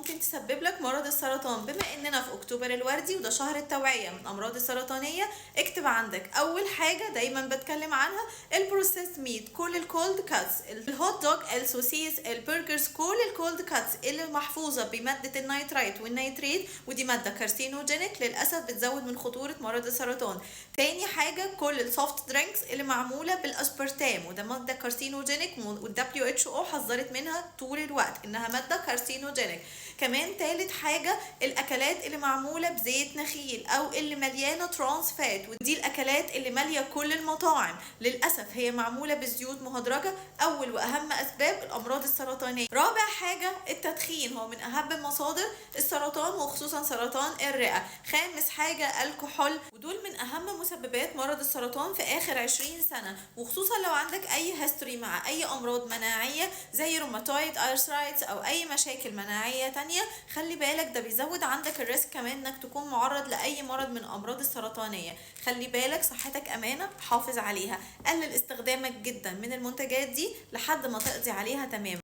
ممكن تسبب لك مرض السرطان. بما اننا في اكتوبر الوردي وده شهر التوعية من الامراض السرطانية، اكتب عندك اول حاجة دايما بتكلم عنها البروسيس ميت، كل الكولد كاتس، الهوت دوج، السوسيس، البرجرز، كل الكولد كاتس اللي محفوظة بمادة النيترايت والنيتريت، ودي مادة كارسينوجينيك للاسف بتزود من خطورة مرض السرطان. تاني حاجة كل السوفت درينكس اللي معمولة بالاسبرتام، وده مادة كارسينوجينيك والدبليو اتش او حذرت منها طول الوقت انها مادة كارسينوجينيك. كمان تالت حاجة الاكلات اللي معمولة بزيت نخيل او اللي مليانة ترانس فات، ودي الاكلات اللي مالية كل المطاعم للاسف هي معمولة بزيوت مهدرجة، اول واهم اسباب الامراض السرطانية. رابع حاجة التدخين، هو من اهم مصادر السرطان وخصوصا سرطان الرئة. خامس حاجة الكحول، ودول من اهم مسببات مرض السرطان في اخر 20 سنة، وخصوصا لو عندك اي هيستوري مع اي امراض مناعية زي روماتويد ارثرايتس او اي مشاكل مناعية تانية، خلي بالك ده بيزود عندك الريسك كمان انك تكون معرض لاي مرض من الامراض السرطانية. خلي بالك صحتك امانة، حافظ عليها، قلل استخدامك جدا من المنتجات دي لحد ما تقضي عليها تماما.